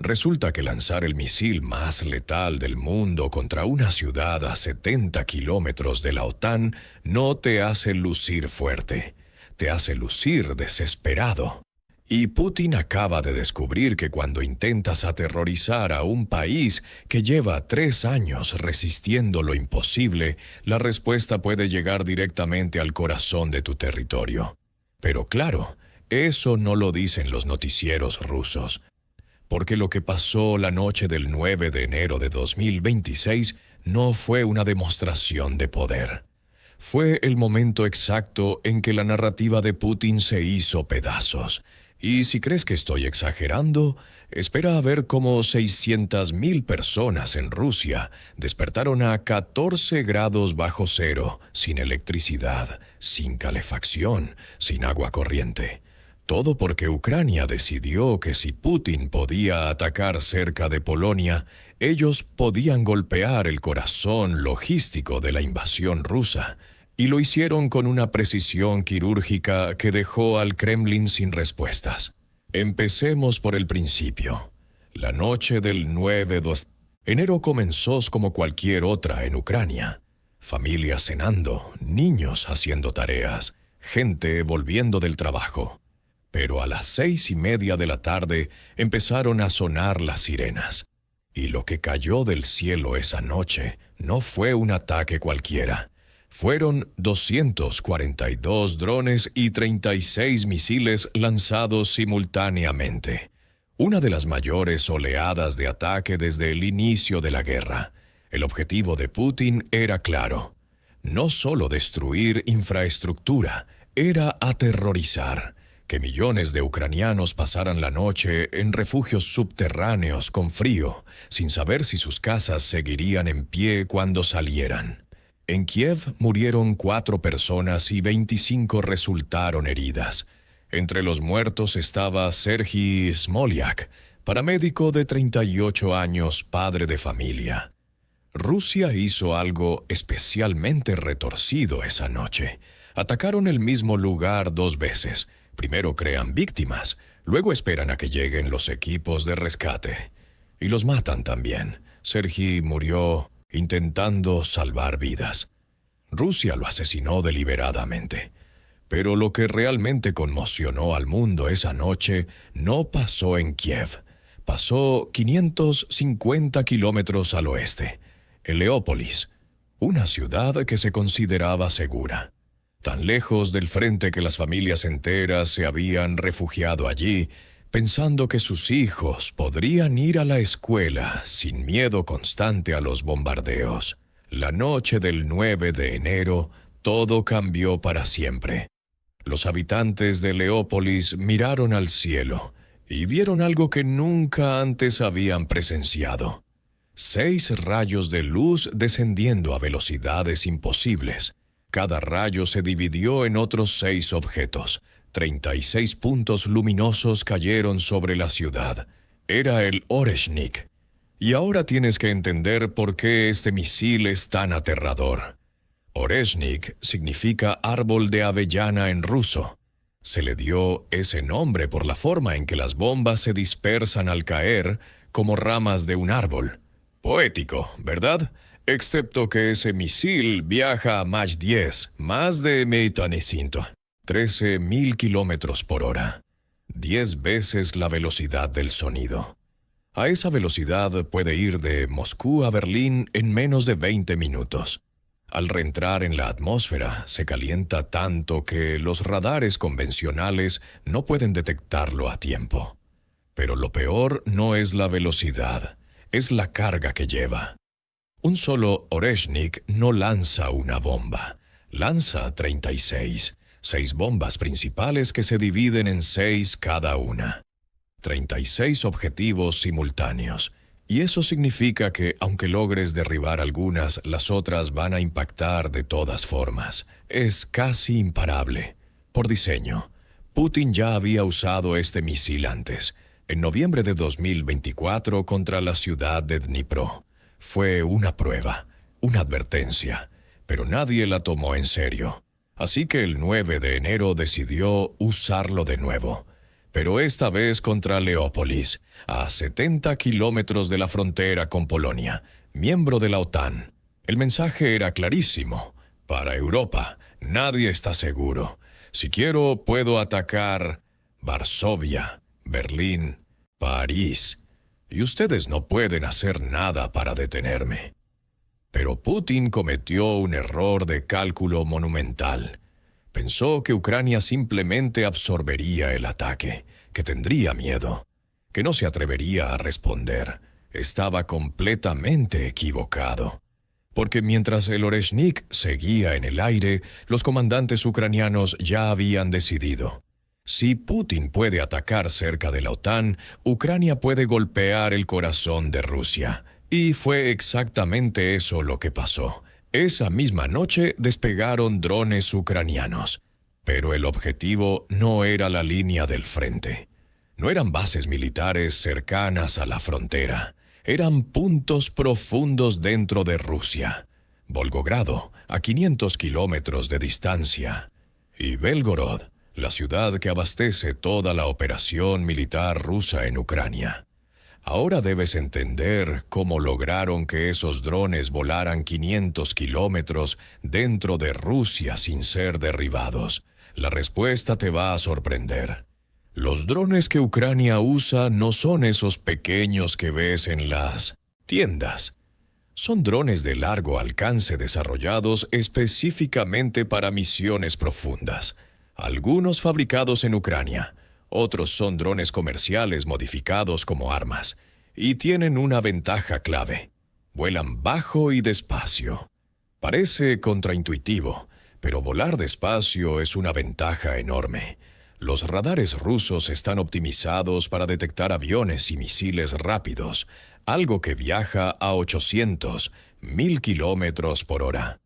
Resulta que lanzar el misil más letal del mundo contra una ciudad a 70 kilómetros de la OTAN no te hace lucir fuerte, te hace lucir desesperado. Y Putin acaba de descubrir que cuando intentas aterrorizar a un país que lleva 3 años resistiendo lo imposible, la respuesta puede llegar directamente al corazón de tu territorio. Pero claro, eso no lo dicen los noticieros rusos. Porque lo que pasó la noche del 9 de enero de 2026 no fue una demostración de poder. Fue el momento exacto en que la narrativa de Putin se hizo pedazos. Y si crees que estoy exagerando, espera a ver cómo 600.000 personas en Rusia despertaron a 14 grados bajo cero, sin electricidad, sin calefacción, sin agua corriente. Todo porque Ucrania decidió que si Putin podía atacar cerca de Polonia, ellos podían golpear el corazón logístico de la invasión rusa, y lo hicieron con una precisión quirúrgica que dejó al Kremlin sin respuestas. Empecemos por el principio. La noche del 9 de enero comenzó como cualquier otra en Ucrania. Familias cenando, niños haciendo tareas, gente volviendo del trabajo. Pero a las 6:30 de la tarde empezaron a sonar las sirenas. Y lo que cayó del cielo esa noche no fue un ataque cualquiera. Fueron 242 drones y 36 misiles lanzados simultáneamente. Una de las mayores oleadas de ataque desde el inicio de la guerra. El objetivo de Putin era claro. No solo destruir infraestructura, era aterrorizar. Que millones de ucranianos pasaran la noche en refugios subterráneos con frío, sin saber si sus casas seguirían en pie cuando salieran. En Kiev murieron 4 personas y 25 resultaron heridas. Entre los muertos estaba Serhiy Smolyak, paramédico de 38 años, padre de familia. Rusia hizo algo especialmente retorcido esa noche. Atacaron el mismo lugar 2 veces. Primero crean víctimas, luego esperan a que lleguen los equipos de rescate. Y los matan también. Serhiy murió intentando salvar vidas. Rusia lo asesinó deliberadamente. Pero lo que realmente conmocionó al mundo esa noche no pasó en Kiev. Pasó 550 kilómetros al oeste, en Leópolis, una ciudad que se consideraba segura. Tan lejos del frente que las familias enteras se habían refugiado allí, pensando que sus hijos podrían ir a la escuela sin miedo constante a los bombardeos. La noche del 9 de enero, todo cambió para siempre. Los habitantes de Leópolis miraron al cielo y vieron algo que nunca antes habían presenciado. 6 rayos de luz descendiendo a velocidades imposibles. Cada rayo se dividió en otros 6 objetos. 36 puntos luminosos cayeron sobre la ciudad. Era el Oreshnik. Y ahora tienes que entender por qué este misil es tan aterrador. Oreshnik significa árbol de avellana en ruso. Se le dio ese nombre por la forma en que las bombas se dispersan al caer como ramas de un árbol. Poético, ¿verdad? Excepto que ese misil viaja a Mach 10, más de 13.000 kilómetros por hora. 10 veces la velocidad del sonido. A esa velocidad puede ir de Moscú a Berlín en menos de 20 minutos. Al reentrar en la atmósfera, se calienta tanto que los radares convencionales no pueden detectarlo a tiempo. Pero lo peor no es la velocidad, es la carga que lleva. Un solo Oreshnik no lanza una bomba, lanza 36, 6 bombas principales que se dividen en 6 cada una. 36 objetivos simultáneos, y eso significa que, aunque logres derribar algunas, las otras van a impactar de todas formas. Es casi imparable. Por diseño, Putin ya había usado este misil antes, en noviembre de 2024 contra la ciudad de Dnipro. Fue una prueba, una advertencia, pero nadie la tomó en serio. Así que el 9 de enero decidió usarlo de nuevo. pero esta vez contra Leópolis, a 70 kilómetros de la frontera con Polonia, miembro de la OTAN. El mensaje era clarísimo. Para Europa, nadie está seguro. Si quiero, puedo atacar Varsovia, Berlín, París, y ustedes no pueden hacer nada para detenerme. Pero Putin cometió un error de cálculo monumental. Pensó que Ucrania simplemente absorbería el ataque, que tendría miedo, que no se atrevería a responder. Estaba completamente equivocado. Porque mientras el Oreshnik seguía en el aire, los comandantes ucranianos ya habían decidido. Si Putin puede atacar cerca de la OTAN, Ucrania puede golpear el corazón de Rusia. Y fue exactamente eso lo que pasó. Esa misma noche despegaron drones ucranianos. Pero el objetivo no era la línea del frente. No eran bases militares cercanas a la frontera. Eran puntos profundos dentro de Rusia. Volgogrado, a 500 kilómetros de distancia. Y Belgorod, la ciudad que abastece toda la operación militar rusa en Ucrania. Ahora debes entender cómo lograron que esos drones volaran 500 kilómetros dentro de Rusia sin ser derribados. La respuesta te va a sorprender. Los drones que Ucrania usa no son esos pequeños que ves en las tiendas. Son drones de largo alcance desarrollados específicamente para misiones profundas. Algunos fabricados en Ucrania. Otros son drones comerciales modificados como armas, y tienen una ventaja clave. Vuelan bajo y despacio. Parece contraintuitivo, pero volar despacio es una ventaja enorme. Los radares rusos están optimizados para detectar aviones y misiles rápidos, algo que viaja a 800, 1000 kilómetros por hora.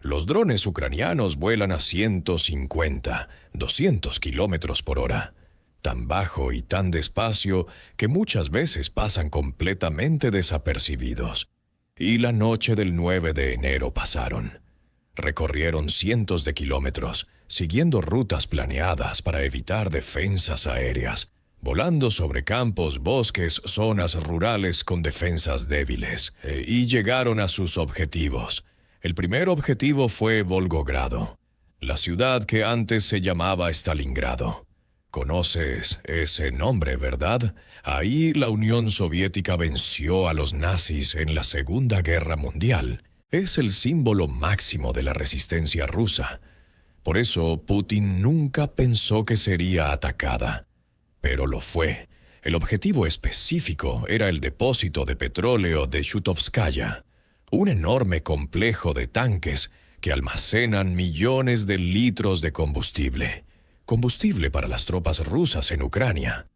Los drones ucranianos vuelan a 150, 200 kilómetros por hora. Tan bajo y tan despacio que muchas veces pasan completamente desapercibidos. Y la noche del 9 de enero pasaron. Recorrieron cientos de kilómetros, siguiendo rutas planeadas para evitar defensas aéreas, volando sobre campos, bosques, zonas rurales con defensas débiles, y llegaron a sus objetivos. El primer objetivo fue Volgogrado, la ciudad que antes se llamaba Stalingrado. Conoces ese nombre, ¿verdad? Ahí la Unión Soviética venció a los nazis en la Segunda Guerra Mundial. Es el símbolo máximo de la resistencia rusa. Por eso Putin nunca pensó que sería atacada. Pero lo fue. El objetivo específico era el depósito de petróleo de Shutovskaya, un enorme complejo de tanques que almacenan millones de litros de combustible. Combustible para las tropas rusas en Ucrania.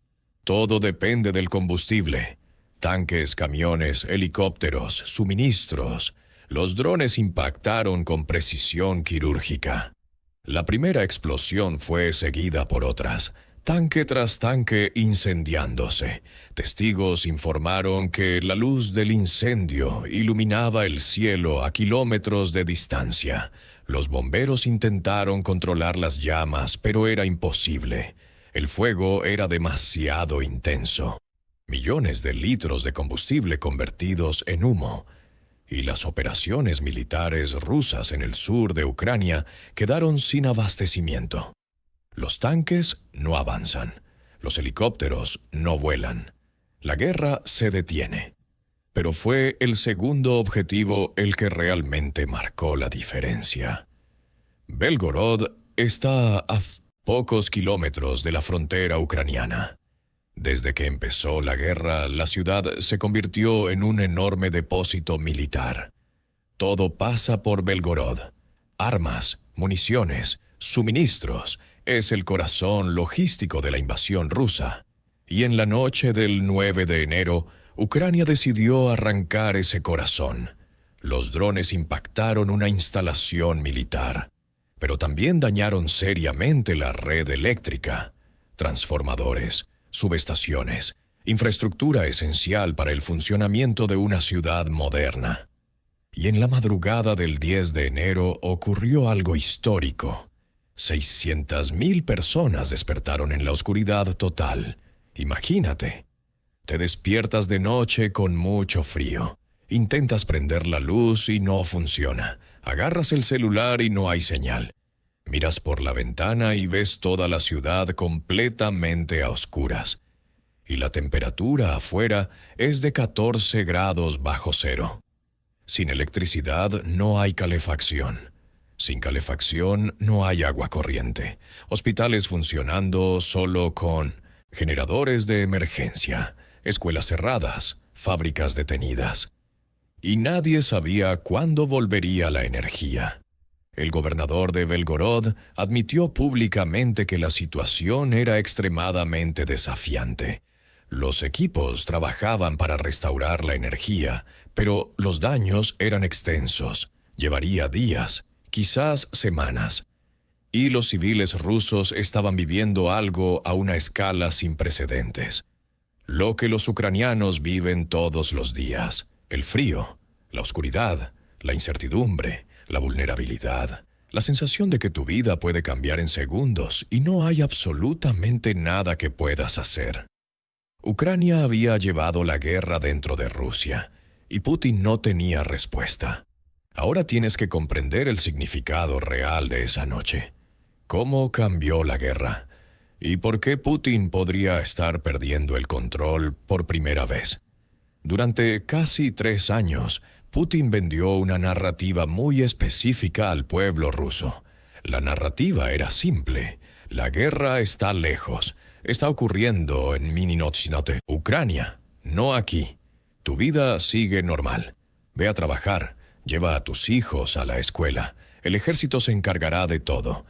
Todo depende del combustible. Tanques, camiones, helicópteros, suministros. Los drones impactaron con precisión quirúrgica. La primera explosión fue seguida por otras, tanque tras tanque incendiándose. Testigos informaron que la luz del incendio iluminaba el cielo a kilómetros de distancia. Los bomberos intentaron controlar las llamas, pero era imposible. El fuego era demasiado intenso. Millones de litros de combustible convertidos en humo. Y las operaciones militares rusas en el sur de Ucrania quedaron sin abastecimiento. Los tanques no avanzan. Los helicópteros no vuelan. La guerra se detiene. Pero fue el segundo objetivo el que realmente marcó la diferencia. Belgorod está a pocos kilómetros de la frontera ucraniana. Desde que empezó la guerra, la ciudad se convirtió en un enorme depósito militar. Todo pasa por Belgorod. Armas, municiones, suministros. Es el corazón logístico de la invasión rusa. Y en la noche del 9 de enero, Ucrania decidió arrancar ese corazón. Los drones impactaron una instalación militar, pero también dañaron seriamente la red eléctrica, transformadores, subestaciones, infraestructura esencial para el funcionamiento de una ciudad moderna. Y en la madrugada del 10 de enero ocurrió algo histórico. 600.000 personas despertaron en la oscuridad total. Imagínate. Te despiertas de noche con mucho frío. Intentas prender la luz y no funciona. Agarras el celular y no hay señal. Miras por la ventana y ves toda la ciudad completamente a oscuras. Y la temperatura afuera es de 14 grados bajo cero. Sin electricidad no hay calefacción. Sin calefacción no hay agua corriente. Hospitales funcionando solo con generadores de emergencia, escuelas cerradas, fábricas detenidas. Y nadie sabía cuándo volvería la energía. El gobernador de Belgorod admitió públicamente que la situación era extremadamente desafiante. Los equipos trabajaban para restaurar la energía, pero los daños eran extensos. Llevaría días, quizás semanas. Y los civiles rusos estaban viviendo algo a una escala sin precedentes. Lo que los ucranianos viven todos los días: el frío, la oscuridad, la incertidumbre, la vulnerabilidad, la sensación de que tu vida puede cambiar en segundos y no hay absolutamente nada que puedas hacer. Ucrania había llevado la guerra dentro de Rusia, y Putin no tenía respuesta. Ahora tienes que comprender el significado real de esa noche. ¿Cómo cambió la guerra? ¿Y por qué Putin podría estar perdiendo el control por primera vez? Durante casi 3 años, Putin vendió una narrativa muy específica al pueblo ruso. La narrativa era simple: la guerra está lejos, está ocurriendo en Mininotsinote, Ucrania, no aquí. Tu vida sigue normal. Ve a trabajar, lleva a tus hijos a la escuela, el ejército se encargará de todo.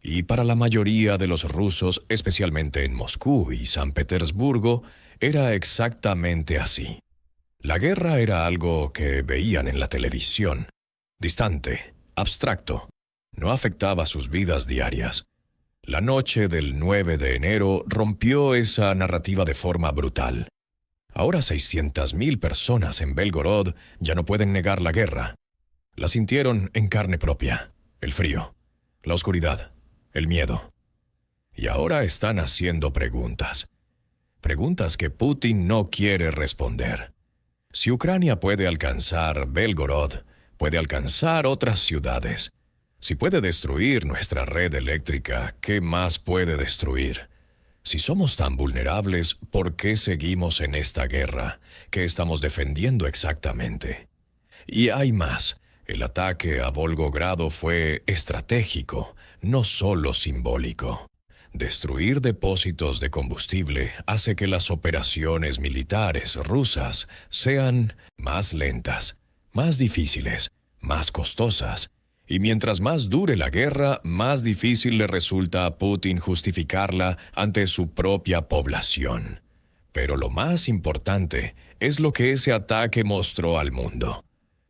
Y para la mayoría de los rusos, especialmente en Moscú y San Petersburgo, era exactamente así. La guerra era algo que veían en la televisión, distante, abstracto. No afectaba sus vidas diarias. La noche del 9 de enero rompió esa narrativa de forma brutal. Ahora 600.000 personas en Belgorod ya no pueden negar la guerra. La sintieron en carne propia: el frío, la oscuridad, el miedo. Y ahora están haciendo preguntas. Preguntas que Putin no quiere responder. Si Ucrania puede alcanzar Belgorod, puede alcanzar otras ciudades. Si puede destruir nuestra red eléctrica, ¿qué más puede destruir? Si somos tan vulnerables, ¿por qué seguimos en esta guerra? ¿Qué estamos defendiendo exactamente? Y hay más. El ataque a Volgogrado fue estratégico, no solo simbólico. Destruir depósitos de combustible hace que las operaciones militares rusas sean más lentas, más difíciles, más costosas. Y mientras más dure la guerra, más difícil le resulta a Putin justificarla ante su propia población. Pero lo más importante es lo que ese ataque mostró al mundo.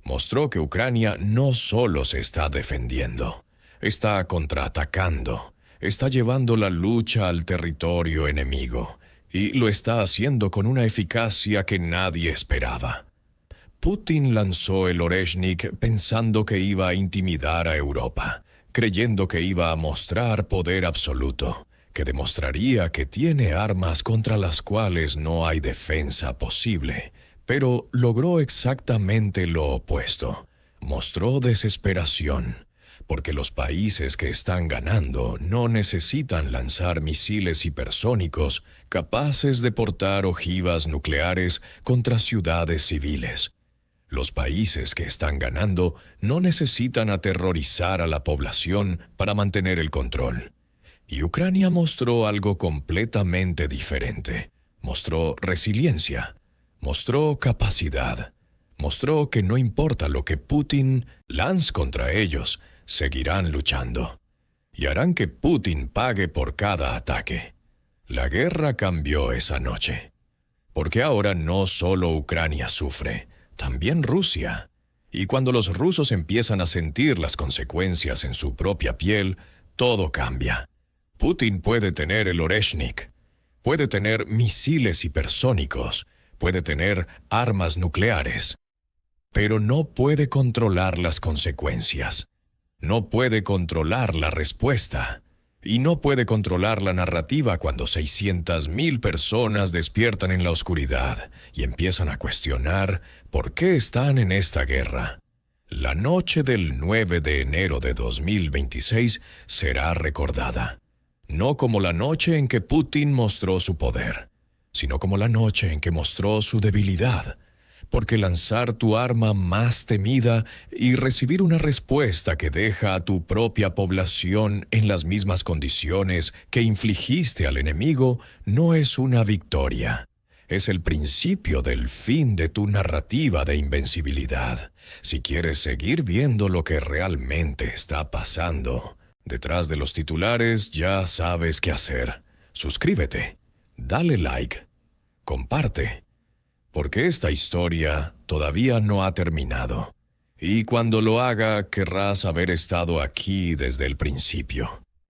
Mostró que Ucrania no solo se está defendiendo, está contraatacando, está llevando la lucha al territorio enemigo, y lo está haciendo con una eficacia que nadie esperaba. Putin lanzó el Oreshnik pensando que iba a intimidar a Europa, creyendo que iba a mostrar poder absoluto, que demostraría que tiene armas contra las cuales no hay defensa posible, pero logró exactamente lo opuesto. Mostró desesperación, porque los países que están ganando no necesitan lanzar misiles hipersónicos capaces de portar ojivas nucleares contra ciudades civiles. Los países que están ganando no necesitan aterrorizar a la población para mantener el control. Y Ucrania mostró algo completamente diferente. Mostró resiliencia, mostró capacidad, mostró que no importa lo que Putin lance contra ellos, seguirán luchando. Y harán que Putin pague por cada ataque. La guerra cambió esa noche. Porque ahora no solo Ucrania sufre, también Rusia. Y cuando los rusos empiezan a sentir las consecuencias en su propia piel, todo cambia. Putin puede tener el Oreshnik, puede tener misiles hipersónicos, puede tener armas nucleares, pero no puede controlar las consecuencias. No puede controlar la respuesta. Y no puede controlar la narrativa cuando 600.000 personas despiertan en la oscuridad y empiezan a cuestionar por qué están en esta guerra. La noche del 9 de enero de 2026 será recordada, no como la noche en que Putin mostró su poder, sino como la noche en que mostró su debilidad, porque lanzar tu arma más temida y recibir una respuesta que deja a tu propia población en las mismas condiciones que infligiste al enemigo no es una victoria. Es el principio del fin de tu narrativa de invencibilidad. Si quieres seguir viendo lo que realmente está pasando, detrás de los titulares ya sabes qué hacer. Suscríbete, dale like, comparte, porque esta historia todavía no ha terminado. Y cuando lo haga, querrás haber estado aquí desde el principio.